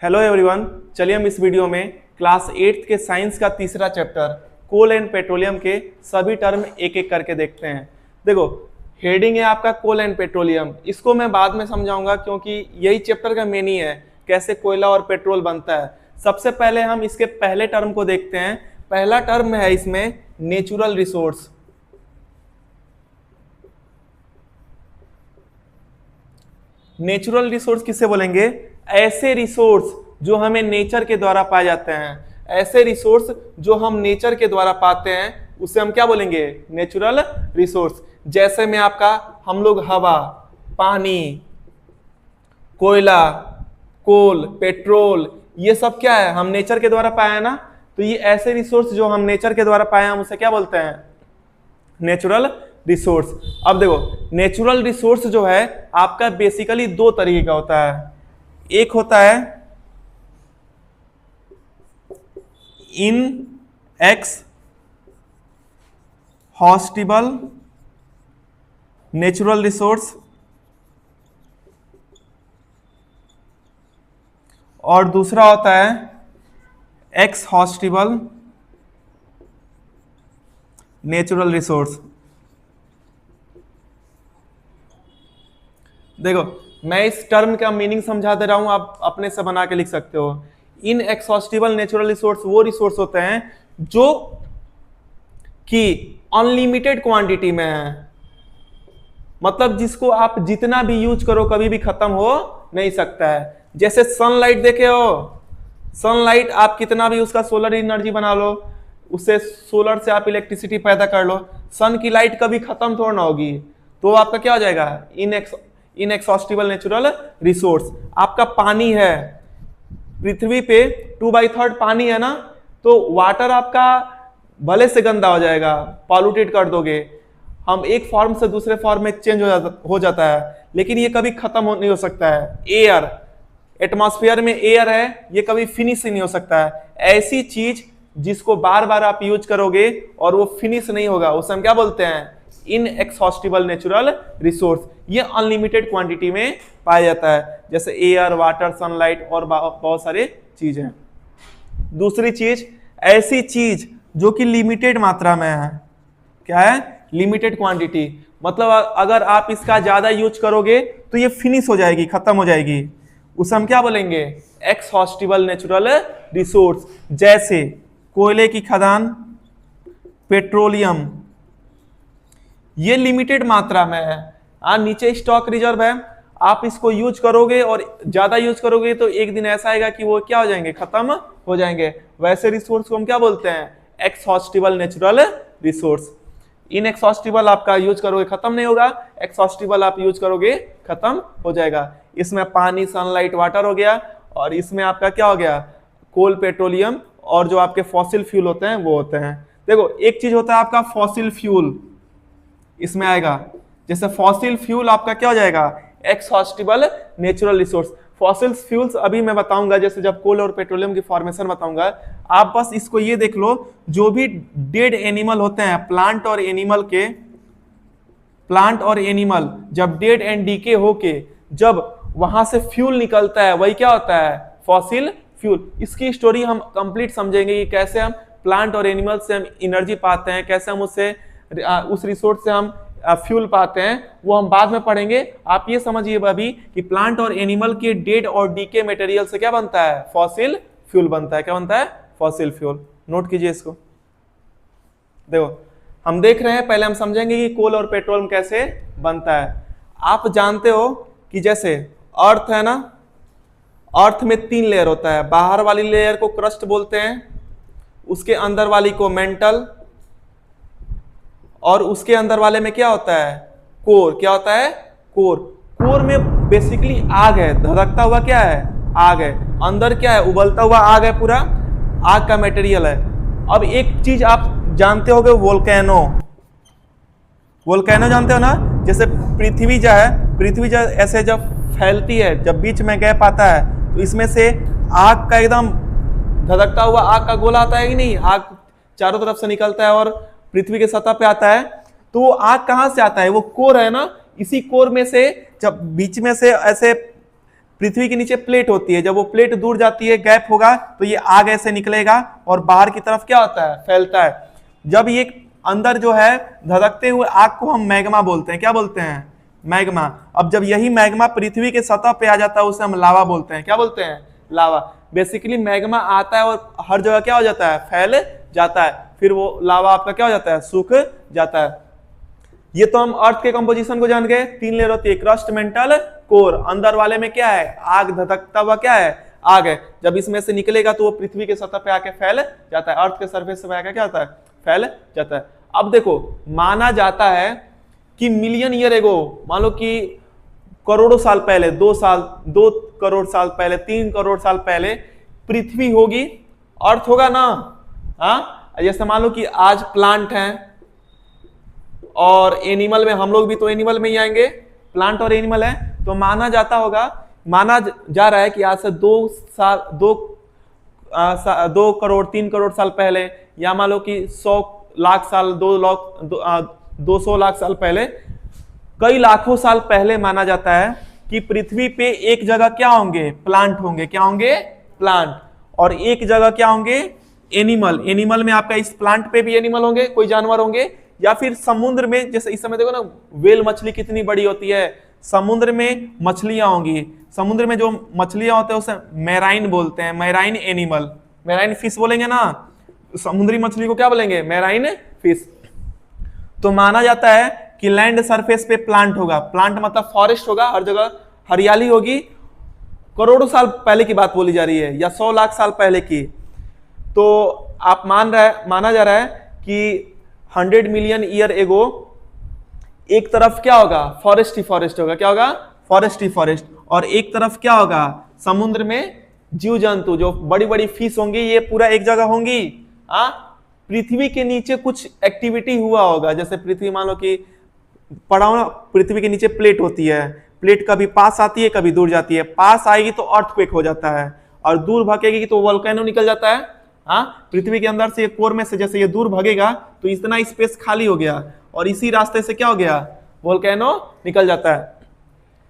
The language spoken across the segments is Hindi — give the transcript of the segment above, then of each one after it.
हेलो एवरीवन, चलिए हम इस वीडियो में क्लास 8 के साइंस का तीसरा चैप्टर कोल एंड पेट्रोलियम के सभी टर्म एक एक करके देखते हैं। देखो, हेडिंग है आपका कोल एंड पेट्रोलियम। इसको मैं बाद में समझाऊंगा क्योंकि यही चैप्टर का मेन ही है, कैसे कोयला और पेट्रोल बनता है। सबसे पहले हम इसके पहले टर्म को देखते हैं। पहला टर्म है इसमें नेचुरल रिसोर्स। नेचुरल रिसोर्स किसे बोलेंगे? ऐसे रिसोर्स जो हमें नेचर के द्वारा पाए जाते हैं। ऐसे रिसोर्स जो हम नेचर के द्वारा पाते हैं उसे हम क्या बोलेंगे? Natural resource. जैसे में आपका हम लोग हवा, पानी, कोयला, कोल, पेट्रोल, ये सब क्या है? हम नेचर के द्वारा पाए हैं ना। तो ये ऐसे रिसोर्स जो हम नेचर के द्वारा पाए हैं हम उसे क्या बोलते हैं? Natural resource. अब देखो, नेचुरल रिसोर्स जो है आपका बेसिकली दो तरीके का होता है। एक होता है इन एक्स हॉस्टिबल नेचुरल रिसोर्स और दूसरा होता है एक्स हॉस्टिबल नेचुरल रिसोर्स। देखो, मैं इस टर्म का मीनिंग समझा दे रहा हूं, आप अपने से बना के लिख सकते हो। इन एक्सहॉस्टिबल नेचुरल रिसोर्स वो रिसोर्स होते हैं जो कि अनलिमिटेड क्वांटिटी में है, मतलब जिसको आप जितना भी यूज करो कभी भी खत्म हो नहीं सकता है। जैसे सनलाइट देखे हो, सनलाइट आप कितना भी उसका सोलर एनर्जी बना लो, उससे सोलर से आप इलेक्ट्रिसिटी पैदा कर लो, सन की लाइट कभी खत्म थोड़ा ना होगी। तो आपका क्या हो जाएगा? इनएक्सहॉस्टिबल नेचुरल रिसोर्स। आपका पानी है, पृथ्वी पे 2/3 पानी है ना, तो वाटर आपका भले से गंदा हो जाएगा, पॉल्यूटेड कर दोगे, हम एक फॉर्म से दूसरे फॉर्म में चेंज हो जाता है, लेकिन ये कभी खत्म नहीं हो सकता है। एयर, एटमॉस्फेयर में एयर है, ये कभी फिनिश ही नहीं हो सकता है। ऐसी चीज जिसको बार बार आप यूज करोगे और वो फिनिश नहीं होगा उसे हम क्या बोलते हैं? इनएक्सहॉस्टिबल नेचुरल रिसोर्स। ये अनलिमिटेड क्वांटिटी में पाया जाता है, जैसे एयर, वाटर, सनलाइट और बहुत सारे चीज हैं। दूसरी चीज, ऐसी चीज जो कि लिमिटेड मात्रा में है। क्या है? Limited quantity. मतलब अगर आप इसका ज्यादा यूज करोगे तो ये फिनिश हो जाएगी, खत्म हो जाएगी, उसे हम क्या बोलेंगे? एक्सहॉस्टिबल नेचुरल रिसोर्स। जैसे कोयले की खदान, पेट्रोलियम, ये लिमिटेड मात्रा में है। नीचे स्टॉक रिजर्व है, आप इसको यूज करोगे और ज्यादा यूज करोगे तो एक दिन ऐसा आएगा कि वो क्या हो जाएंगे? खत्म हो जाएंगे। वैसे रिसोर्स को हम क्या बोलते हैं? एक्सहॉस्टिबल नेचुरल रिसोर्स। इनएक्सहॉस्टिबल आपका यूज करोगे खत्म नहीं होगा, एक्सहॉस्टिबल आप यूज करोगे खत्म हो जाएगा। इसमें पानी, सनलाइट, वाटर हो गया, और इसमें आपका क्या हो गया? कोल, पेट्रोलियम और जो आपके फॉसिल फ्यूल होते हैं वो होते हैं। देखो, एक चीज होता है आपका फॉसिल फ्यूल, इसमें आएगा। जैसे फॉसिल फ्यूल आपका क्या हो जाएगा? एक्सहॉस्टिबल नेचुरल रिसोर्स। फॉसिल फ्यूल्स अभी मैं बताऊंगा, जैसे जब कोल और पेट्रोलियम की फॉर्मेशन बताऊंगा। आप बस इसको ये देख लो, जो भी डेड एनिमल होते हैं, प्लांट और एनिमल जब डेड एंड डीके होके जब वहां से फ्यूल निकलता है वही क्या होता है? Fossil fuel. इसकी स्टोरी हम कंप्लीट समझेंगे कि कैसे हम प्लांट और एनिमल से हम एनर्जी पाते हैं, कैसे हम उस रिसोर्स से हम फ्यूल पाते हैं, वो हम बाद में पढ़ेंगे। आप ये समझिए अभी कि प्लांट और एनिमल के डेड और डीके मटेरियल से क्या बनता है? फॉसिल फ्यूल बनता है। क्या बनता है? Fossil fuel. नोट कीजिए इसको। देखो, हम देख रहे हैं, पहले हम समझेंगे कि कोल और पेट्रोल कैसे बनता है। आप जानते हो कि जैसे अर्थ है ना, अर्थ में 3 लेयर होता है। बाहर वाली लेयर को क्रस्ट बोलते हैं, उसके अंदर वाली को मेंटल, और उसके अंदर वाले में क्या होता है? कोर। क्या होता है? कोर। कोर में बेसिकली आग है, धधकता हुआ क्या है? आग है। अंदर क्या है? उबलता हुआ आग है, पूरा आग का मटेरियल है। अब एक चीज आप जानते होगे, वोल्केनो। वोल्केनो जानते हो ना? जैसे पृथ्वी जो है, पृथ्वी जो ऐसे जब फैलती है, जब बीच में गैप आता है, तो इसमें से आग का एकदम धधकता हुआ आग का गोला आता है कि नहीं? आग चारों तरफ से निकलता है और पृथ्वी के सतह पे आता है। तो वो आग कहां से आता है? वो कोर है ना, इसी कोर में से जब बीच में से ऐसे पृथ्वी के नीचे प्लेट होती है, जब वो प्लेट दूर जाती है, गैप होगा, तो ये आग ऐसे निकलेगा और बाहर की तरफ क्या होता है, फैलता है। जब ये अंदर जो है धधकते हुए आग को हम मैग्मा बोलते हैं, क्या बोलते हैं, मैग्मा। अब जब यही मैग्मा पृथ्वी के सतह पे आ जाता है उसे हम लावा बोलते हैं, क्या बोलते हैं, लावा। बेसिकली मैग्मा आता है और हर जगह क्या हो जाता है, फैल जाता है, फिर वो लावा आपका क्या हो जाता है, सूख जाता है। ये तो हम अर्थ के कंपोजिशन को जान गए। 3 लेयर होती है, क्रस्ट, मेंटल, कोर। अंदर वाले में क्या है, आग, धधकता हुआ क्या है, आग है। जब इसमें से निकलेगा तो वो पृथ्वी के सतह पे आके फैल जाता है, अर्थ के सरफेस पे आके क्या होता है, फैल जाता है। अब देखो, माना जाता है कि मिलियन ईयर एगो, मान लो कि करोड़ों साल पहले, 2 करोड़ साल पहले, 3 करोड़ साल पहले पृथ्वी होगी, अर्थ होगा ना। हाँ, जैसे मान लो कि आज प्लांट हैं और एनिमल में, हम लोग भी तो एनिमल में ही आएंगे, प्लांट और एनिमल है, तो माना जाता होगा, माना जा रहा है कि आज से 2 करोड़ 3 करोड़ साल पहले, या मान लो कि 100 लाख साल, 200 लाख साल पहले, कई लाखों साल पहले माना जाता है कि पृथ्वी पे एक जगह क्या होंगे, प्लांट होंगे, क्या होंगे, प्लांट, और एक जगह क्या होंगे, एनिमल। एनिमल में आपका इस प्लांट पे भी एनिमल होंगे, कोई जानवर होंगे, या फिर समुद्र में, जैसे इस समय देखो ना वेल मछली कितनी बड़ी होती है, समुद्र में मछलियां होंगी, समुद्र में जो मछलियां होते हैं उसे मैराइन बोलते हैं, मैराइन एनिमल, मैराइन फिश बोलेंगे ना, समुद्री मछली को क्या बोलेंगे, मैराइन फिश। तो माना जाता है कि लैंड सरफेस पे प्लांट होगा, प्लांट मतलब फॉरेस्ट होगा, हर जगह हरियाली होगी, करोड़ों साल पहले की बात बोली जा रही है, या 100 लाख साल पहले की। तो आप माना जा रहा है कि 100 मिलियन ईयर एगो एक तरफ क्या होगा, फॉरेस्ट ही फॉरेस्ट होगा, क्या होगा, फॉरेस्ट ही फॉरेस्ट, और एक तरफ क्या होगा, समुद्र में जीव जंतु, जो बड़ी बड़ी फिश होंगी, ये पूरा एक जगह होंगी। पृथ्वी के नीचे कुछ एक्टिविटी हुआ होगा, जैसे पृथ्वी मान लो कि पढ़ाओ ना, पृथ्वी के नीचे प्लेट होती है, प्लेट कभी पास आती है कभी दूर जाती है, पास आएगी तो अर्थक्वेक हो जाता है, और दूर भागेगी तो वोल्केनो निकल जाता है। पृथ्वी के अंदर से, कोर में से जैसे ये दूर भागेगा तो इतना स्पेस खाली हो गया, और इसी रास्ते से क्या हो गया, वोल्केनो निकल जाता है।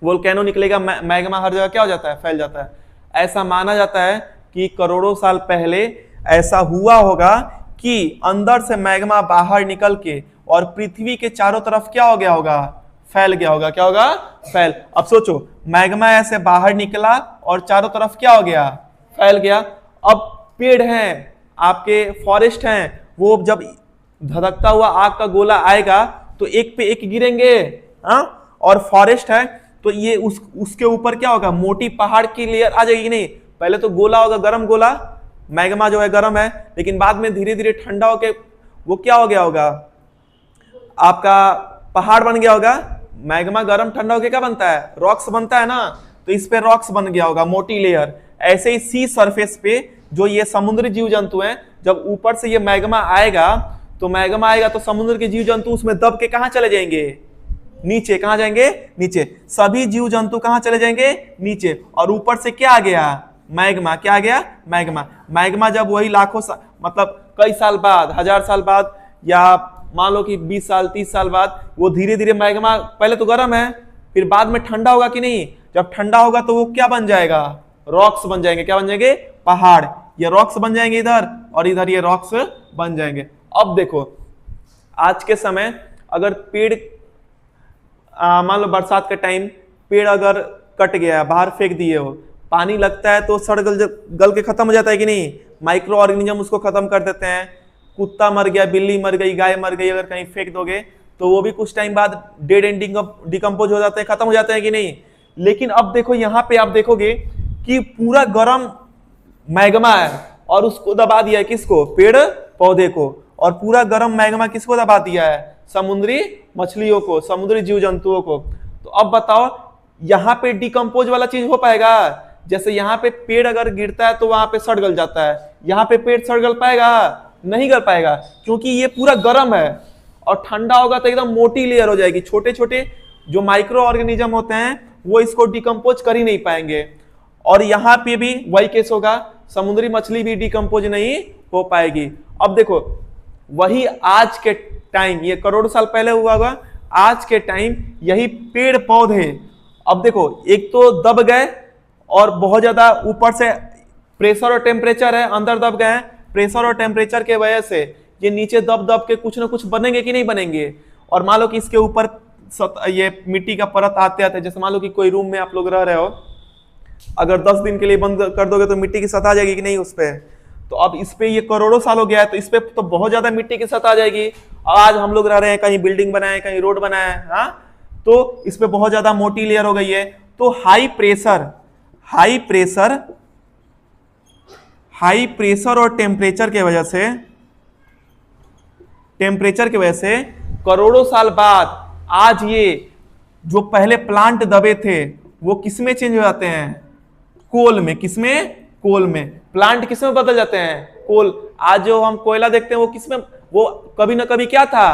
वोल्केनो निकलेगा, मैग्मा हर जगह क्या हो जाता है, फैल जाता है। ऐसा माना जाता है कि करोड़ों साल पहले ऐसा हुआ होगा कि अंदर से मैग्मा बाहर निकल के और पृथ्वी के चारों तरफ क्या हो गया होगा, फैल गया होगा, क्या होगा, फैल। अब सोचो, मैग्मा ऐसे बाहर निकला और चारों तरफ क्या हो गया, फैल गया। अब पेड़ हैं आपके, फॉरेस्ट हैं, वो जब धधकता हुआ आग का गोला आएगा तो एक पे एक गिरेंगे, और फॉरेस्ट है तो ये उसके ऊपर क्या होगा, मोटी पहाड़ की लेयर आ जाएगी। नहीं, पहले तो गोला होगा, गर्म गोला, मैग्मा जो है गर्म है, लेकिन बाद में धीरे धीरे ठंडा होके वो क्या हो गया होगा, आपका पहाड़ बन गया होगा। मैग्मा गर्म ठंडा होके क्या बनता है, रॉक्स बनता है ना, तो इस पे रॉक्स बन गया होगा, मोटी लेयर। ऐसे ही सी सरफेस पे जो ये समुद्री जीव जंतु हैं, जब ऊपर से ये मैग्मा आएगा तो समुद्र के जीव जंतु उसमें दब के कहां चले जाएंगे, नीचे। कहां जाएंगे, नीचे। सभी जीव जंतु कहां चले जाएंगे, नीचे। और ऊपर से क्या आ गया, मैग्मा। क्या आ गया, मैग्मा। मैग्मा जब वही लाखों मतलब कई साल बाद, 1000 साल बाद, या मान लो कि 20 साल 30 साल बाद, वो धीरे धीरे मैग्मा पहले तो गर्म है, फिर बाद में ठंडा होगा कि नहीं, जब ठंडा होगा तो वो क्या बन जाएगा, रॉक्स बन जाएंगे। क्या बन जाएंगे, पहाड़। ये रॉक्स बन जाएंगे इधर, और इधर ये रॉक्स बन जाएंगे। अब देखो, आज के समय अगर पेड़, मान लो बरसात के टाइम पेड़ अगर कट गया, बाहर फेंक दिए हो, पानी लगता है तो सड़ गल के खत्म हो जाता है कि नहीं, माइक्रो ऑर्गेनिज्म उसको खत्म कर देते हैं। कुत्ता मर गया, बिल्ली मर गई, गाय मर गई, अगर कहीं फेंक दोगे तो वो भी कुछ टाइम बाद डेड एंडिंग डिकम्पोज हो जाते हैं, खत्म हो जाते हैं कि नहीं। लेकिन अब देखो, यहाँ पे आप देखोगे कि पूरा गर्म मैग्मा है और उसको दबा दिया है, किसको, पेड़ पौधे को। और पूरा गर्म मैग्मा किसको दबा दिया है, समुद्री मछलियों को, समुद्री जीव जंतुओं को। तो अब बताओ, यहाँ पे डिकम्पोज वाला चीज हो पाएगा? जैसे यहाँ पे पेड़ अगर गिरता है तो वहां पे सड़ गल जाता है, यहाँ पे पेड़ सड़ गल पाएगा? नहीं गल पाएगा, क्योंकि ये पूरा गर्म है। और ठंडा होगा तो एकदम मोटी लेयर हो जाएगी, छोटे छोटे जो माइक्रो ऑर्गेनिज्म होते हैं वो इसको डिकम्पोज कर ही नहीं पाएंगे। और यहाँ पे भी वही केस होगा, समुद्री मछली भी डिकम्पोज नहीं हो पाएगी। अब देखो, वही आज के टाइम, ये करोड़ों साल पहले हुआ होगा, आज के टाइम यही पेड़ पौधे, अब देखो, एक तो दब गए और बहुत ज्यादा ऊपर से प्रेशर और टेम्परेचर है, अंदर दब गए हैं, प्रेशर और टेम्परेचर के वजह से ये नीचे दब दब के कुछ ना कुछ बनेंगे कि नहीं बनेंगे। और मान लो कि इसके ऊपर ये मिट्टी का परत आते आते, जैसे मान लो कि कोई रूम में आप लोग रह रहे हो, अगर 10 दिन के लिए बंद कर दोगे तो मिट्टी की सतह आ जाएगी कि नहीं उस पे। तो अब इस पे ये करोड़ों साल हो गया है, तो इस पे तो बहुत ज्यादा मिट्टी की सतह आ जाएगी। आज हम लोग रह रहे हैं, कहीं बिल्डिंग बनाए, कहीं रोड बनाए, हाँ, तो इस पे बहुत ज्यादा मोटी लेयर हो गई है। तो हाई प्रेशर और टेम्परेचर की वजह से करोड़ों साल बाद आज ये जो पहले प्लांट दबे थे वो किसमें चेंज हो जाते हैं, कोल में। किसमें? कोल में। प्लांट किसमें बदल जाते हैं, कोल। आज जो हम कोयला देखते हैं वो किसमें, वो कभी ना कभी क्या था,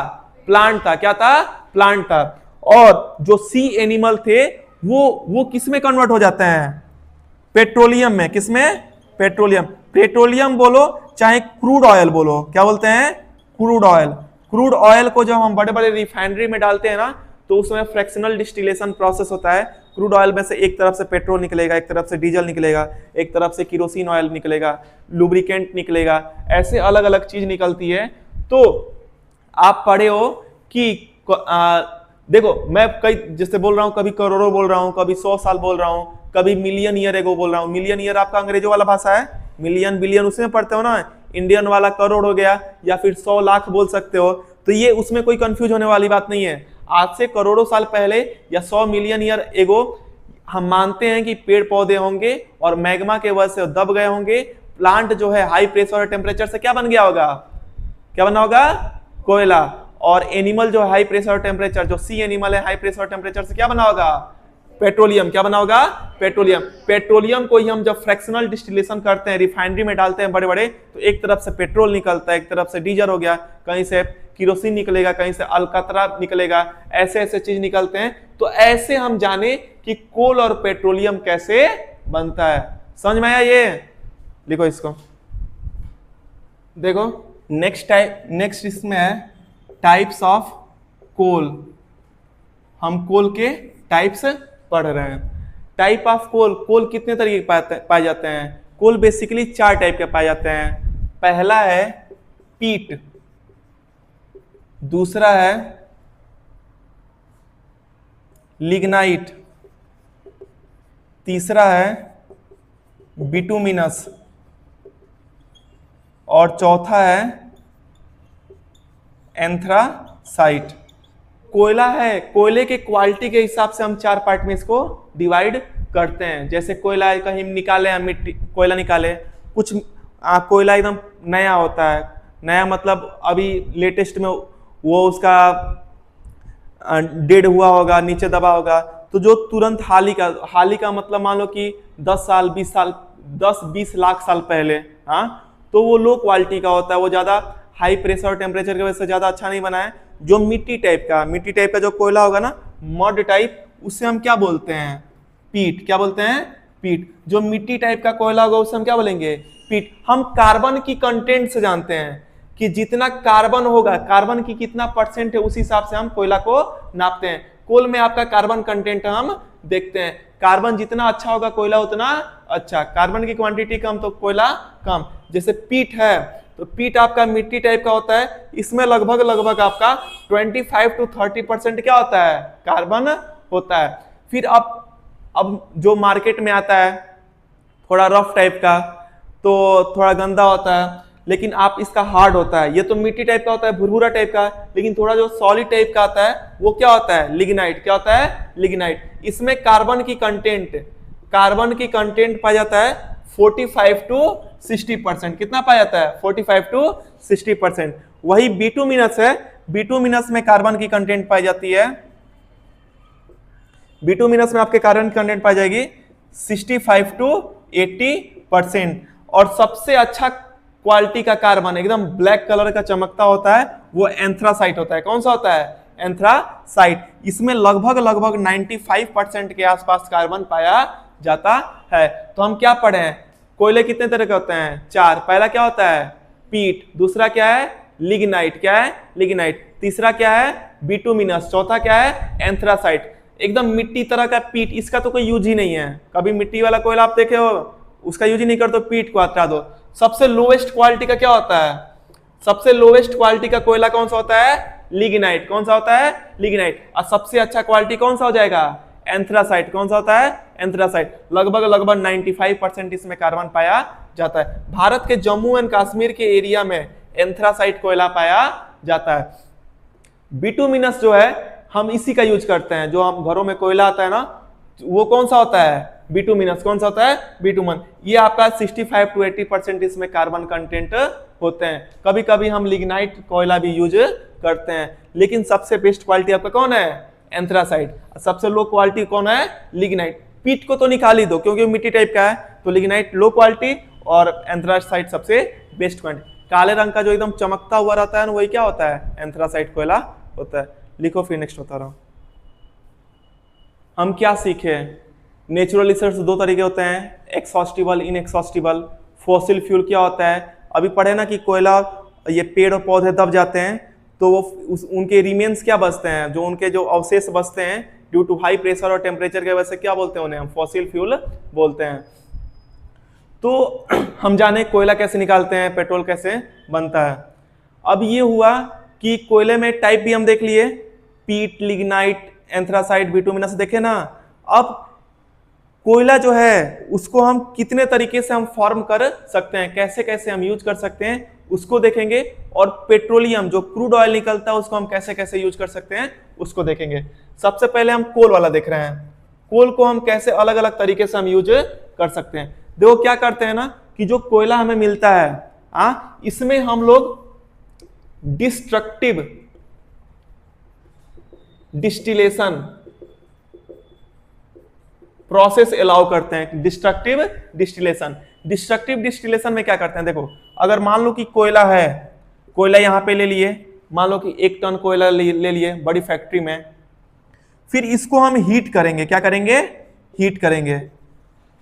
प्लांट था। क्या था? प्लांट था। और जो सी एनिमल थे वो किसमें कन्वर्ट हो जाते हैं, पेट्रोलियम में। किसमें? पेट्रोलियम बोलो चाहे क्रूड ऑयल बोलो, क्या बोलते हैं, क्रूड ऑयल। क्रूड ऑयल को जब हम बड़े बड़े रिफाइनरी में डालते हैं ना, तो उसमें फ्रैक्शनल डिस्टिलेशन प्रोसेस होता है। क्रूड ऑयल में से एक तरफ से पेट्रोल निकलेगा, एक तरफ से डीजल निकलेगा, एक तरफ से केरोसिन ऑयल निकलेगा, लुब्रिकेंट निकलेगा, ऐसे अलग अलग चीज निकलती है। तो आप पढ़े हो कि देखो, मैं कई जैसे बोल रहा हूं, कभी करोड़ों बोल रहा हूं, कभी 100 साल बोल रहा हूं, कभी मिलियन ईयर एगो बोल रहा हूं। मिलियन ईयर आपका अंग्रेजों वाला भाषा है, मिलियन बिलियन उसमें पढ़ते हो ना। इंडियन वाला करोड़ हो गया, या फिर 100 लाख बोल सकते हो। तो ये उसमें कोई कंफ्यूज होने वाली बात नहीं है। आज से करोड़ों साल पहले या 100 मिलियन ईयर एगो हम मानते हैं कि पेड़ पौधे होंगे और मैग्मा के वजह से दब गए होंगे। प्लांट जो है हाई प्रेशर और टेम्परेचर से क्या बन गया होगा, क्या बना होगा, कोयला। और एनिमल जो हाई प्रेशर और टेम्परेचर, जो सी एनिमल है, हाई प्रेशर और टेम्परेचर से क्या बना होगा, पेट्रोलियम। क्या बना होगा, पेट्रोलियम। पेट्रोलियम को ही हम जब फ्रैक्शनल डिस्टिलेशन करते हैं, रिफाइनरी में डालते हैं बड़े बड़े, तो एक तरफ से पेट्रोल निकलता है, एक तरफ से डीजल हो गया, कहीं से केरोसिन निकलेगा, कहीं से अलकतरा निकलेगा, ऐसे ऐसे चीज निकलते हैं। तो ऐसे हम जाने कि कोल और पेट्रोलियम कैसे बनता है। समझ में आया ये? लिखो इसको, देखो नेक्स्ट इसमें है टाइप्स ऑफ कोल। हम कोल के टाइप्स पढ़ रहे हैं। टाइप ऑफ कोल, कोल कितने तरीके के पाए जाते हैं। कोल बेसिकली 4 टाइप के पाए जाते हैं। पहला है पीट, दूसरा है लिग्नाइट, तीसरा है बिटुमिनस, और चौथा है एंथ्रासाइट। कोयला है, कोयले के क्वालिटी के हिसाब से हम 4 पार्ट में इसको डिवाइड करते हैं। जैसे कोयला कहीं निकाले, हम मिट्टी कोयला निकाले, कुछ कोयला एकदम नया होता है। नया मतलब अभी लेटेस्ट में वो उसका डेड हुआ होगा, नीचे दबा होगा। तो जो तुरंत हाल ही का मतलब मान लो कि 10 साल 20 साल 10-20 लाख साल पहले, हाँ, तो वो लो क्वालिटी का होता है। वो ज्यादा हाई प्रेशर और टेम्परेचर की वजह से ज्यादा अच्छा नहीं बना है। जो मिट्टी टाइप का जो कोयला होगा ना, मड टाइप, उससे हम क्या बोलते हैं, पीट। क्या बोलते हैं, पीट। जो मिट्टी टाइप का कोयला होगा उससे हम क्या बोलेंगे, पीट। हम कार्बन की कंटेंट से जानते हैं कि जितना कार्बन होगा, कार्बन की कितना परसेंट है, उस हिसाब से हम कोयला को नापते हैं। कोल में आपका कार्बन कंटेंट हम देखते हैं। कार्बन जितना अच्छा होगा कोयला उतना अच्छा, कार्बन की क्वांटिटी कम तो कोयला कम। जैसे पीट है, तो पीट आपका मिट्टी टाइप का होता है। इसमें लगभग आपका 25 to 30% क्या होता है, कार्बन होता है। फिर अब जो मार्केट में आता है थोड़ा रफ टाइप का, तो थोड़ा गंदा होता है, लेकिन आप इसका हार्ड होता है। ये तो मिट्टी टाइप का होता है, भुरभुरा टाइप का, लेकिन थोड़ा जो सॉलिड टाइप का आता है वो क्या होता है, लिग्नाइट। क्या होता है, लिग्नाइट। इसमें कार्बन की कंटेंट पाया जाता है 45 to 60%। कितना पाया जाता है, 45 to 60%। वही बिटुमिनस है, बिटुमिनस में कार्बन की कंटेंट पाई जाती है, बिटुमिनस में आपके कार्बन की कंटेंट पाई जाएगी 65 to 80%। और सबसे अच्छा क्वालिटी का कार्बन, एकदम ब्लैक कलर का चमकता होता है, वो एंथ्रासाइट होता है। कौन सा होता है, एंथ्रासाइट। इसमें लगभग 95% के आसपास कार्बन पाया जाता है। तो हम क्या पढ़े हैं, कोयले कितने तरह के होते हैं, 4। पहला क्या होता है, पीट। दूसरा क्या है, लिग्नाइट। क्या है, लिग्नाइट। तीसरा क्या है, बिटुमिनस। चौथा क्या है, एंथ्रासाइट। एकदम मिट्टी तरह का पीट, इसका तो कोई यूज ही नहीं है। कभी मिट्टी वाला कोयला आप देखे हो, उसका यूज ही नहीं करते, पीट को हटा दो। सबसे लोवेस्ट क्वालिटी का क्या होता है? सबसे लोवेस्ट क्वालिटी का कोयला कौन सा होता है? लिग्नाइट। कौन सा होता है? लिग्नाइट। और सबसे अच्छा क्वालिटी कौन सा हो जाएगा? एंथ्रासाइट। कौन सा होता है? एंथ्रासाइट। लगभग 95% इसमें कार्बन पाया जाता है। भारत के जम्मू एंड कश्मीर के एरिया में एंथ्रासाइट कोयला पाया जाता है। बिटुमिनस जो है हम इसी का यूज करते हैं, जो हम घरों में कोयला आता है ना, वो कौन सा होता है? बिटुमिनस। कौन सा होता है? बिटुमन। ये आपका 65 to 80% इसमें कार्बन कंटेंट होते हैं। कभी कभी हम लिग्नाइट कोयला भी यूज करते हैं, लेकिन सबसे बेस्ट क्वालिटी आपका कौन है? एंथ्रासाइट। सबसे लो क्वालिटी कौन है? लिग्नाइट। पीट को तो निकाल ही दो क्योंकि मिट्टी टाइप का है, तो लिग्नाइट लो क्वालिटी और एंथ्रासाइट सबसे बेस्ट क्वालिटी। काले रंग का जो एकदम चमकता हुआ रहता है ना, वही क्या होता है? एंथ्रासाइट कोयला होता है। लिखो फिर नेक्स्ट बता रहा हूं। हम क्या सीखे? नेचुरल रिसोर्स दो तरीके होते हैं, एक्सहॉस्टिबल, इनएक्सहॉस्टिबल। फॉसिल फ्यूल क्या होता है? अभी पढ़े ना कि कोयला, ये पेड़ और पौधे दब जाते हैं तो वो उनके रिमेन्स क्या बचते हैं, जो उनके जो अवशेष बचते हैं ड्यू टू हाई प्रेशर और टेम्परेचर की वजह से, क्या बोलते हैं उन्हें? हम फॉसिल फ्यूल बोलते हैं। तो हम जाने कोयला कैसे निकालते हैं, पेट्रोल कैसे बनता है। अब ये हुआ कि कोयले में टाइप भी हम देख लिए, पीट, लिग्नाइट, एंथ्रासाइट, बिटुमिनस देखे ना। अब कोयला जो है उसको हम कितने तरीके से हम फॉर्म कर सकते हैं, कैसे कैसे हम यूज कर सकते हैं उसको देखेंगे। और पेट्रोलियम जो क्रूड ऑयल निकलता है उसको हम कैसे कैसे यूज कर सकते हैं उसको देखेंगे। सबसे पहले हम कोल वाला देख रहे हैं। कोल को हम कैसे अलग अलग तरीके से हम यूज कर सकते हैं। देखो क्या करते हैं ना कि जो कोयला हमें मिलता है, इसमें हम लोग डिस्ट्रक्टिव डिस्टिलेशन प्रोसेस अलाउ करते हैं। Destructive distillation. डिस्ट्रक्टिव डिस्टिलेशन में क्या करते हैं? देखो, अगर मान लो कि कोयला है, कोयला यहां पे ले लिए, मान लो कि 1 टन कोयला ले लिए बड़ी फैक्ट्री में, फिर इसको हम हीट करेंगे। क्या करेंगे? हीट करेंगे।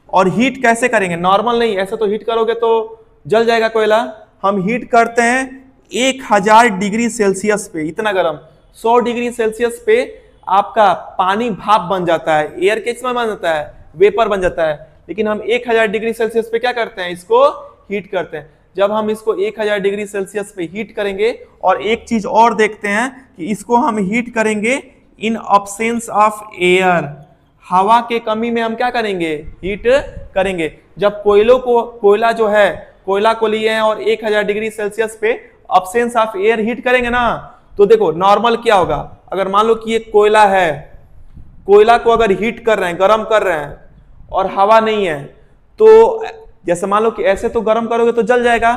और हीट कैसे करेंगे? नॉर्मल नहीं, ऐसे तो हीट करोगे तो जल जाएगा कोयला। हम हीट करते हैं 1000 डिग्री सेल्सियस पे, इतना गर्म। 100 डिग्री सेल्सियस पे आपका पानी भाप बन जाता है, एयर किस में बन जाता है? वेपर बन जाता है। लेकिन हम 1000 डिग्री सेल्सियस पे क्या करते हैं? इसको हीट करते हैं। जब हम इसको 1000 डिग्री सेल्सियस पे हीट करेंगे, और एक चीज और देखते हैं कि इसको हम हीट करेंगे इन अब्सेंस ऑफ एयर। हवा के कमी में हम क्या करेंगे? हीट करेंगे। जब कोयला जो है, कोयला को लिए हैं और 1000 डिग्री सेल्सियस पे अब्सेंस ऑफ एयर हीट करेंगे ना, तो देखो नॉर्मल क्या होगा। अगर मान लो कि ये कोयला है, कोयला को अगर हीट कर रहे हैं, गर्म कर रहे हैं, और हवा नहीं है, तो जैसे मान लो कि ऐसे तो गर्म करोगे तो जल जाएगा,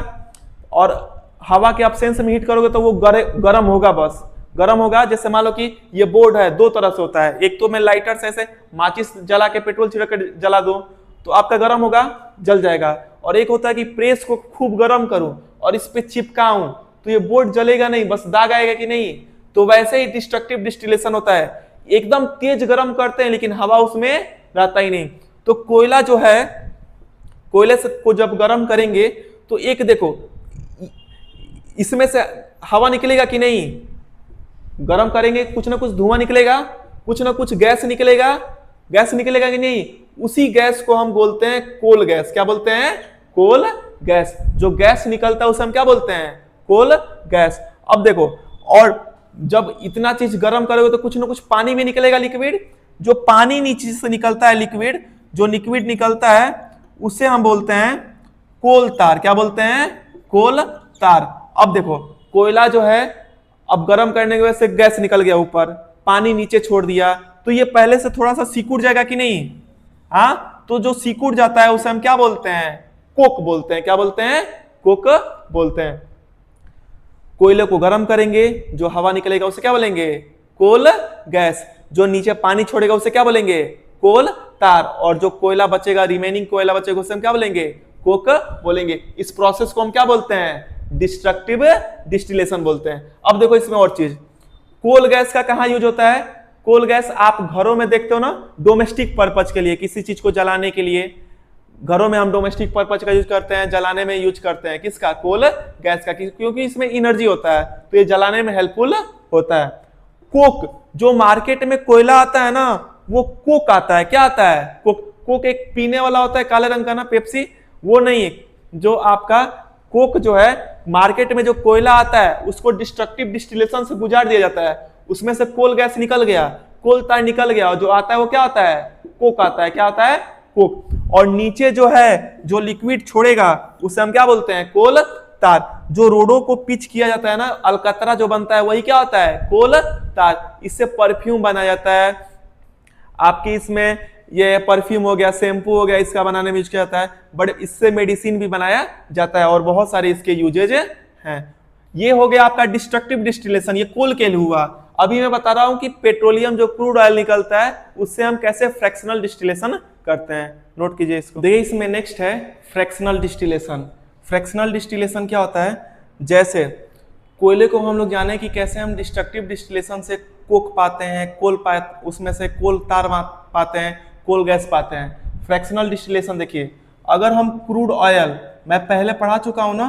और हवा के अब्सेंस में हीट करोगे तो वो गर्म होगा, बस गर्म होगा। जैसे मान लो कि ये बोर्ड है, दो तरह से होता है। एक तो मैं लाइटर से ऐसे माचिस जला के पेट्रोल छिड़क के जला दूं तो आपका गर्म होगा, जल जाएगा। और एक होता है कि प्रेस को खूब गर्म करूं और इस पे चिपकाऊं तो ये बोर्ड जलेगा नहीं, बस दाग आएगा कि नहीं। तो वैसे ही डिस्ट्रक्टिव डिस्टिलेशन होता है, एकदम तेज गर्म करते हैं लेकिन हवा उसमें रहता ही नहीं। तो कोयला जो है, कोयले को जब गर्म करेंगे तो एक देखो इसमें से हवा निकलेगा कि नहीं, गर्म करेंगे कुछ ना कुछ धुआं निकलेगा, कुछ ना कुछ गैस निकलेगा, गैस निकलेगा कि नहीं। उसी गैस को हम बोलते हैं कोल गैस। क्या बोलते हैं? Coal gas. जो गैस निकलता है उसे हम क्या बोलते हैं? Coal gas. अब देखो, और जब इतना चीज गर्म करोगे तो कुछ ना कुछ पानी भी निकलेगा, लिक्विड। जो पानी नीचे से निकलता है, लिक्विड, जो लिक्विड निकलता है उसे हम बोलते हैं कोल तार। क्या बोलते हैं? कोल तार। अब देखो कोयला जो है, अब गर्म करने की वजह से गैस निकल गया ऊपर, पानी नीचे छोड़ दिया, तो ये पहले से थोड़ा सा सिकुड़ जाएगा कि नहीं? हाँ, तो जो सिकुड़ जाता है उसे हम क्या बोलते हैं? कोक बोलते हैं। क्या बोलते हैं? कोक बोलते हैं। कोयले को गर्म करेंगे, जो हवा निकलेगा उसे क्या बोलेंगे? Coal gas. जो नीचे पानी छोड़ेगा उसे क्या बोलेंगे? कोल तार। और जो कोयला बचेगा, रिमेनिंग कोयला बचेगा, उसे हम क्या बोलेंगे? कोक बोलेंगे। इस प्रोसेस को हम क्या बोलते हैं? डिस्ट्रक्टिव डिस्टिलेशन बोलते हैं। अब देखो इसमें और चीज, कोल गैस का कहां यूज होता है? कोल गैस आप घरों में देखते हो ना, डोमेस्टिक पर्पज के लिए, किसी चीज को जलाने के लिए घरों में हम डोमेस्टिक पर्पज का यूज करते हैं, जलाने में यूज करते हैं। किसका? कोल गैस का, क्योंकि इसमें एनर्जी होता है तो ये जलाने में हेल्पफुल होता है। कोक, जो मार्केट में कोयला आता है ना, वो कोक आता है। क्या आता है? कोक। कोक एक पीने वाला होता है काले रंग का ना, पेप्सी, वो नहीं। जो आपका कोक जो है मार्केट में जो कोयला आता है उसको डिस्ट्रक्टिव डिस्टिलेशन से गुजार दिया जाता है, उसमें से कोल गैस निकल गया, कोल तार निकल गया, और जो आता है वो क्या आता है? कोक आता है। क्या आता है? कोक। और नीचे जो है जो लिक्विड छोड़ेगा उसे हम क्या बोलते हैं? कोल तार। जो रोडों को पिच किया जाता है ना, अलकतरा जो बनता है वही क्या होता है? कोल तार। इससे परफ्यूम बनाया जाता है आपकी, इसमें ये परफ्यूम हो गया, शैम्पू हो गया, इसका बनाने में यूज किया जाता है, बट इससे मेडिसिन भी बनाया जाता है और बहुत सारे इसके यूजेज हैं। ये हो गया आपका डिस्ट्रक्टिव डिस्टिलेशन, ये कोल के लिए हुआ। अभी मैं बता रहा हूं कि पेट्रोलियम जो क्रूड ऑयल निकलता है उससे हम कैसे फ्रैक्शनल डिस्टिलेशन करते हैं। नोट कीजिए इसको। देखिए इसमें नेक्स्ट है फ्रैक्शनल डिस्टिलेशन। फ्रैक्शनल डिस्टिलेशन क्या होता है? जैसे कोयले को हम लोग जाने कि कैसे हम डिस्ट्रक्टिव डिस्टिलेशन से कोक पाते हैं, उसमें से कोल तार पाते हैं, कोल गैस पाते हैं। फ्रैक्शनल डिस्टिलेशन देखिए, अगर हम क्रूड ऑयल, मैं पहले पढ़ा चुका हूं ना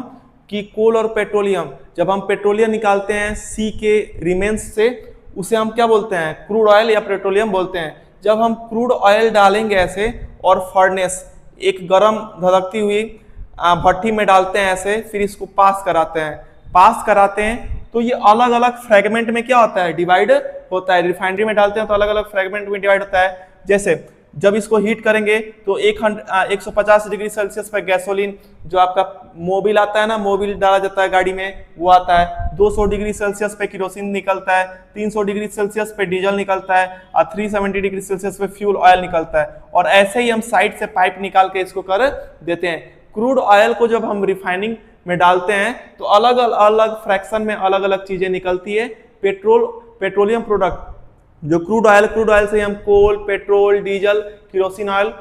कि कोल और पेट्रोलियम, जब हम पेट्रोलियम निकालते हैं सी के रिमेन्स से, उसे हम क्या बोलते हैं? क्रूड ऑयल या पेट्रोलियम बोलते हैं। जब हम क्रूड ऑयल डालेंगे ऐसे और फर्नेस, एक गरम धधकती हुई भट्टी में डालते हैं ऐसे, फिर इसको पास कराते हैं तो ये अलग अलग फ्रेगमेंट में क्या होता है? डिवाइड होता है। रिफाइनरी में डालते हैं तो अलग अलग फ्रेगमेंट में डिवाइड होता है। जैसे जब इसको हीट करेंगे तो 150 डिग्री सेल्सियस पर गैसोलीन, जो आपका मोबिल आता है ना, मोबिल डाला जाता है गाड़ी में, वो आता है। 200 डिग्री सेल्सियस पे केरोसिन निकलता है, 300 डिग्री सेल्सियस पे डीजल निकलता है, और 370 डिग्री सेल्सियस पे फ्यूल ऑयल निकलता है। और ऐसे ही हम साइड से पाइप निकाल के इसको कर देते हैं। क्रूड ऑयल को जब हम रिफाइनिंग में डालते हैं तो अलग अलग फ्रैक्शन में अलग अलग चीजें निकलती है। पेट्रोलियम प्रोडक्ट जो क्रूड ऑयल से हम कोल, पेट्रोल, डीजल, केरोसिन ऑयल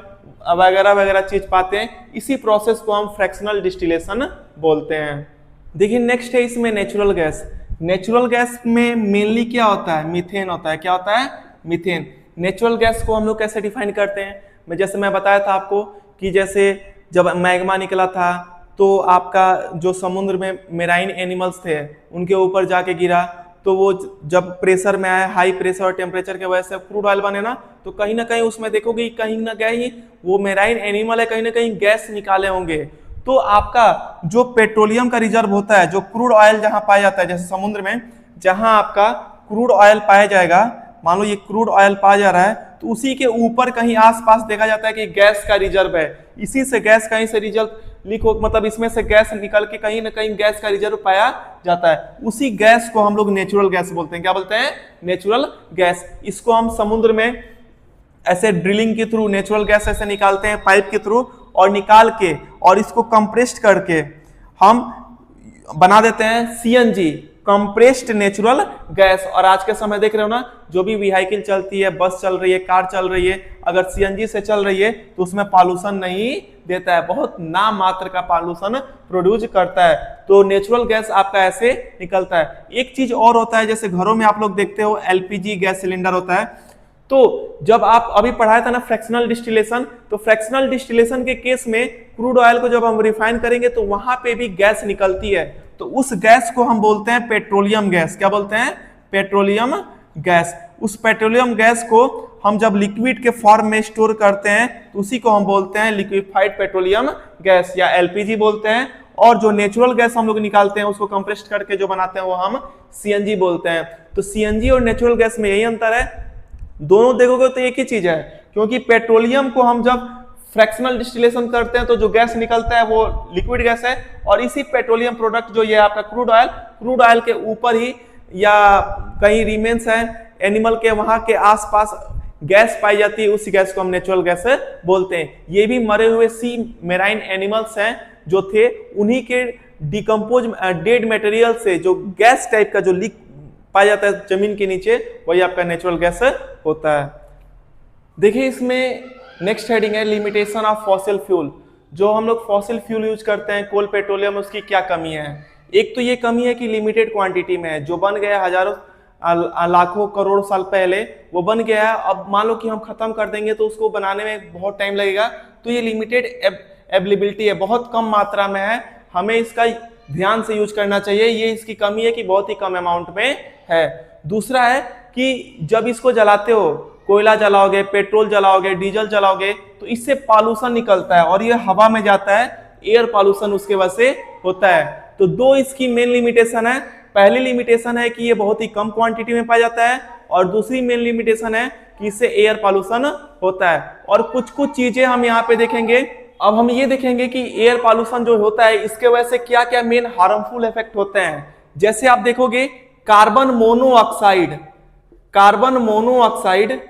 वगैरह वगैरह चीज पाते हैं। इसी प्रोसेस को हम फ्रैक्शनल डिस्टिलेशन बोलते हैं। देखिए नेक्स्ट है इसमें नेचुरल गैस। नेचुरल गैस में मेनली क्या होता है? मीथेन होता है। क्या होता है? मीथेन। नेचुरल गैस को हम लोग कैसे डिफाइन करते हैं? जैसे मैं बताया था आपको कि जैसे जब मैग्मा निकला था तो आपका जो समुद्र में मेराइन एनिमल्स थे उनके ऊपर जाके गिरा, तो वो जब प्रेशर में आया, हाई प्रेशर और टेम्परेचर के वजह से क्रूड ऑयल बने ना, तो कहीं ना कहीं उसमें देखोगे कहीं ना कहीं वो मेराइन एनिमल है, कहीं ना कहीं गैस निकाले होंगे। तो आपका जो पेट्रोलियम का रिजर्व होता है, जो क्रूड ऑयल जहां पाया जाता है, जैसे समुद्र में जहां आपका क्रूड ऑयल पाया जाएगा, मान लो ये क्रूड ऑयल पाया जा रहा है, तो उसी के ऊपर कहीं आसपास देखा जाता है कि गैस का रिजर्व है। इसी से गैस कहीं से रिजर्व लीक हो, मतलब इसमें से गैस निकल के कहीं ना कहीं गैस का रिजर्व पाया जाता है। उसी गैस को हम लोग नेचुरल गैस बोलते हैं। क्या बोलते हैं? Natural gas. इसको हम समुद्र में ऐसे ड्रिलिंग के थ्रू नेचुरल गैस ऐसे निकालते हैं पाइप के थ्रू, और निकाल के और इसको कंप्रेस्ड करके हम बना देते हैं सीएनजी, कंप्रेस्ड नेचुरल गैस। और आज के समय देख रहे हो ना, जो भी व्हीकल चलती है, बस चल रही है, कार चल रही है, अगर सीएनजी से चल रही है तो उसमें पॉल्यूशन नहीं देता है, बहुत नाम मात्र का पॉल्यूशन प्रोड्यूस करता है। तो नेचुरल गैस आपका ऐसे निकलता है। एक चीज और होता है, जैसे घरों में आप लोग देखते हो एलपीजी गैस सिलेंडर होता है, तो जब आप अभी पढ़ाया था ना फ्रैक्शनल डिस्टिलेशन, तो फ्रैक्शनल डिस्टिलेशन के केस में क्रूड ऑयल को जब हम रिफाइन करेंगे तो वहां पे भी गैस निकलती है, तो उस गैस को हम बोलते हैं पेट्रोलियम गैस। क्या बोलते हैं? Petroleum gas. उस पेट्रोलियम गैस को हम जब लिक्विड के फॉर्म में स्टोर करते हैं तो उसी को हम बोलते हैं लिक्विफाइड पेट्रोलियम गैस या एलपीजी बोलते हैं। और जो नेचुरल गैस हम लोग निकालते हैं उसको कंप्रेस्ड करके जो बनाते हैं वो हम सीएनजी बोलते हैं। तो सीएनजी और नेचुरल गैस में यही अंतर है, दोनों देखोगे तो एक ही चीज है, क्योंकि पेट्रोलियम को हम जब फ्रैक्शनल डिस्टिलेशन करते हैं तो जो गैस निकलता है वो लिक्विड गैस है, और इसी पेट्रोलियम प्रोडक्ट जो ये आपका क्रूड ऑयल के ऊपर ही या कहीं रिमेन्स है एनिमल के, वहां के आसपास गैस पाई जाती है, उसी गैस को हम नेचुरल गैस बोलते हैं। ये भी मरे हुए सी मेराइन एनिमल्स हैं जो थे, उन्हीं के डिकम्पोज डेड मटेरियल से जो गैस टाइप का जो लीक पाया जाता है जमीन के नीचे, वही आपका नेचुरल गैस होता है। देखिए इसमें नेक्स्ट हेडिंग है लिमिटेशन ऑफ फॉसिल फ्यूल। जो हम लोग फॉसिल फ्यूल यूज करते हैं कोल, पेट्रोलियम, उसकी क्या कमी है? एक तो ये कमी है कि लिमिटेड क्वांटिटी में है, जो बन गया हजारों लाखों करोड़ साल पहले वो बन गया है, अब मान लो कि हम खत्म कर देंगे तो उसको बनाने में बहुत टाइम लगेगा, तो ये लिमिटेड अवेलेबिलिटी है, बहुत कम मात्रा में है, हमें इसका ध्यान से यूज करना चाहिए। ये इसकी कमी है कि बहुत ही कम अमाउंट में है। दूसरा है कि जब इसको जलाते हो कोयला जलाओगे, पेट्रोल जलाओगे, डीजल जलाओगे तो इससे पॉल्यूशन निकलता है और ये हवा में जाता है, एयर पॉल्यूशन उसके वजह से होता है। तो दो इसकी मेन लिमिटेशन है। पहली लिमिटेशन है कि ये बहुत ही कम क्वांटिटी में पाया जाता है और दूसरी मेन लिमिटेशन है कि इससे एयर पॉल्यूशन होता है। और कुछ कुछ चीजें हम यहाँ पे देखेंगे। अब हम ये देखेंगे कि एयर पॉल्यूशन जो होता है इसके वजह से क्या क्या मेन हार्मफुल इफेक्ट होते हैं। जैसे आप देखोगे कार्बन मोनोऑक्साइड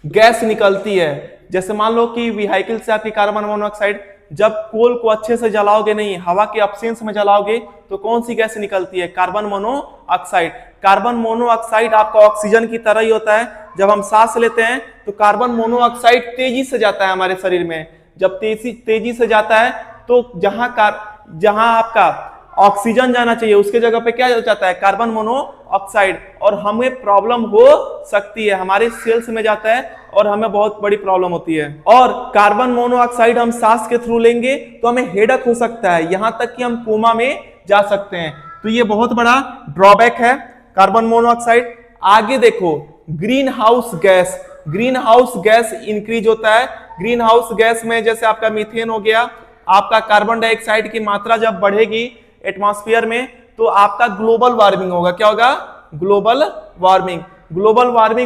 गैस निकलती है। जैसे मान लो कि व्हीकल से आपकी कार्बन मोनोऑक्साइड, जब कोल को अच्छे से जलाओगे नहीं, हवा के एब्सेंस में जलाओगे तो कौन सी गैस निकलती है? Carbon monoxide. कार्बन मोनोऑक्साइड आपका ऑक्सीजन की तरह ही होता है। जब हम सांस लेते हैं तो कार्बन मोनोऑक्साइड तेजी से जाता है हमारे शरीर में। जब तेजी से जाता है तो जहां आपका ऑक्सीजन जाना चाहिए उसके जगह पे क्या जाता है? Carbon monoxide. और हमें प्रॉब्लम हो सकती है, हमारे सेल्स में जाता है और हमें बहुत बड़ी प्रॉब्लम होती है। और कार्बन मोनोऑक्साइड हम सांस के थ्रू लेंगे तो हमें हेडेक हो सकता है, यहां तक कि हम कोमा में जा सकते हैं। तो ये बहुत बड़ा ड्रॉबैक है कार्बन मोनोऑक्साइड। आगे देखो ग्रीन हाउस गैस इंक्रीज होता है। ग्रीन हाउस गैस में जैसे आपका मीथेन हो गया, आपका कार्बन डाइऑक्साइड की मात्रा जब बढ़ेगी एटमॉस्फेयर में तो आपका ग्लोबल वार्मिंग होगा। क्या होगा? ग्लोबल वार्मिंग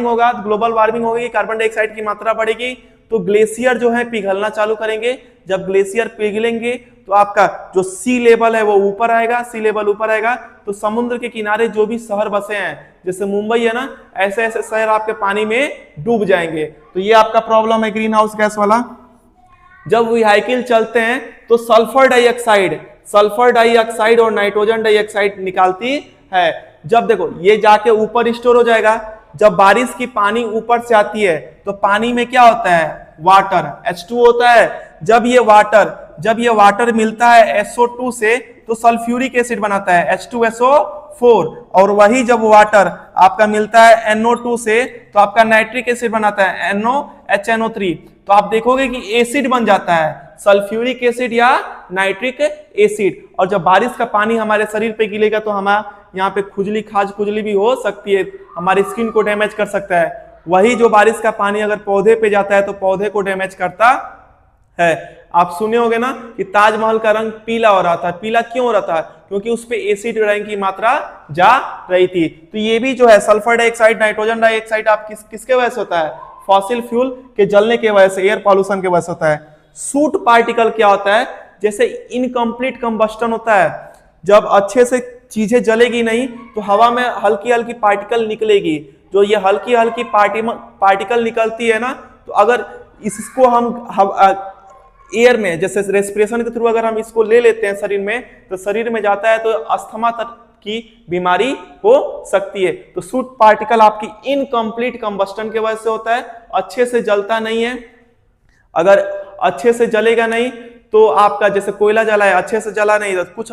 होगा। ग्लोबल वार्मिंग होगी, कार्बन डाइऑक्साइड की मात्रा बढ़ेगी तो ग्लेशियर जो है पिघलना चालू करेंगे। जब ग्लेशियर पिघलेंगे तो आपका जो सी लेवल है वो ऊपर आएगा। तो समुद्र के किनारे जो भी शहर बसे हैं, जैसे मुंबई है ना, ऐसे ऐसे शहर आपके पानी में डूब जाएंगे। तो ये आपका प्रॉब्लम है ग्रीन हाउस गैस वाला। जब व्हीकल चलते हैं तो सल्फर डाइऑक्साइड और नाइट्रोजन डाइऑक्साइड निकालती है। जब देखो ये जाके ऊपर स्टोर हो जाएगा। जब बारिश की पानी ऊपर से आती है तो पानी में क्या होता है? वाटर, H2 होता है। जब ये वाटर मिलता है SO2 से तो सल्फ्यूरिक एसिड बनाता है H2SO4। और वही जब वाटर आपका मिलता है NO2 से तो आपका नाइट्रिक एसिड बनाता है NOHNO3। तो आप देखोगे कि एसिड बन जाता है, सल्फ्यूरिक एसिड या नाइट्रिक एसिड। और जब बारिश का पानी हमारे शरीर पे गिरेगा तो हमारे यहाँ पे खुजली भी हो सकती है, हमारी स्किन को डैमेज कर सकता है। वही जो बारिश का पानी अगर पौधे पे जाता है तो पौधे को डैमेज करता है। आप सुने होंगे ना कि ताजमहल का रंग पीला हो रहा था। पीला क्यों हो रहा था? क्योंकि उस पे एसिड रेन की मात्रा जा रही थी। तो ये भी जो है सल्फर डाइऑक्साइड, नाइट्रोजन डाइऑक्साइड आप किसके वजह से होता है? फॉसिल फ्यूल के जलने के वजह से, एयर पॉल्यूशन के वजह से होता है। सूट पार्टिकल क्या होता है? जैसे इनकम्प्लीट कंबस्टन होता है, जब अच्छे से चीजें जलेगी नहीं तो हवा में हल्की हल्की पार्टिकल निकलेगी। जो ये हल्की हल्की पार्टिकल निकलती है ना, तो अगर इसको हम एयर में जैसे रेस्पिरेशन के थ्रू अगर हम इसको ले लेते हैं शरीर में तो शरीर में जाता है तो अस्थमा तक की बीमारी हो सकती है। तो सूट पार्टिकल आपकी इनकम्प्लीट कंबस्टन के वजह से होता है, अच्छे से जलता नहीं है। अगर अच्छे से जलेगा नहीं तो आपका जैसे कोयला जला है, अच्छे से जला नहीं तो कुछ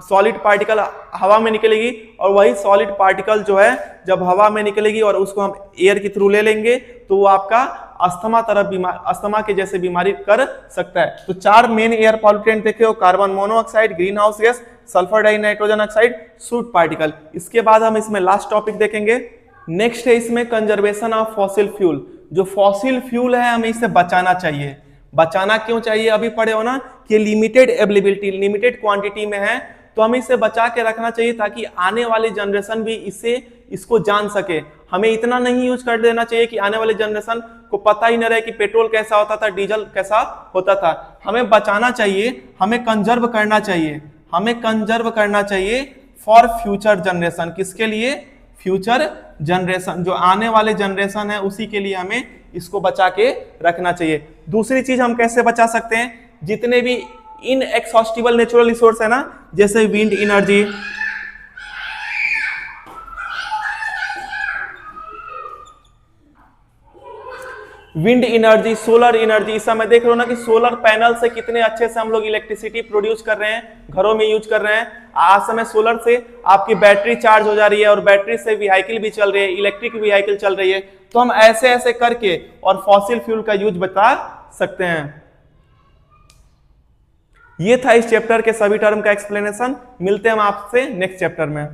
सॉलिड पार्टिकल हवा में निकलेगी और वही सॉलिड पार्टिकल जो है जब हवा में निकलेगी और उसको हम एयर के थ्रू ले लेंगे तो वो आपका अस्थमा के जैसे बीमारी कर सकता है। तो चार मेन एयर पॉल्यूटेंट देखे हो, carbon monoxide, green house gas, sulphur die nitrogen oxide, suit particle. इसके बाद हम इसमें लास्ट टॉपिक देखेंगे। नेक्स्ट है इसमें कंजर्वेशन ऑफ फॉसिल फ्यूल। जो फॉसिल फ्यूल है हमें इसे बचाना चाहिए। बचाना क्यों चाहिए? अभी पढ़े हो ना कि लिमिटेड अवेलेबिलिटी, लिमिटेड क्वांटिटी में है, तो हमें इसे बचा के रखना चाहिए ताकि आने वाली जनरेशन भी इसको जान सके। हमें इतना नहीं यूज कर देना चाहिए कि आने वाली जनरेशन को पता ही न रहे कि पेट्रोल कैसा होता था, डीजल कैसा होता था। हमें बचाना चाहिए, हमें कंजर्व करना चाहिए, हमें कंजर्व करना चाहिए फॉर फ्यूचर जनरेशन। किसके लिए? फ्यूचर जनरेशन, जो आने वाले जनरेशन है उसी के लिए हमें इसको बचा के रखना चाहिए। दूसरी चीज हम कैसे बचा सकते हैं? जितने भी इनएक्सहॉस्टिबल नेचुरल रिसोर्स है ना, जैसे विंड एनर्जी, सोलर एनर्जी। इस समय देख रहे हो ना कि सोलर पैनल से कितने अच्छे से हम लोग इलेक्ट्रिसिटी प्रोड्यूस कर रहे हैं, घरों में यूज कर रहे हैं। आज समय सोलर से आपकी बैटरी चार्ज हो जा रही है और बैटरी से व्हीकल भी चल रही है, इलेक्ट्रिक व्हीकल चल रही है। तो हम ऐसे ऐसे करके और फॉसिल फ्यूल का यूज बता सकते हैं। ये था इस चैप्टर के सभी टर्म का एक्सप्लेनेशन। मिलते हैं हम आपसे नेक्स्ट चैप्टर में।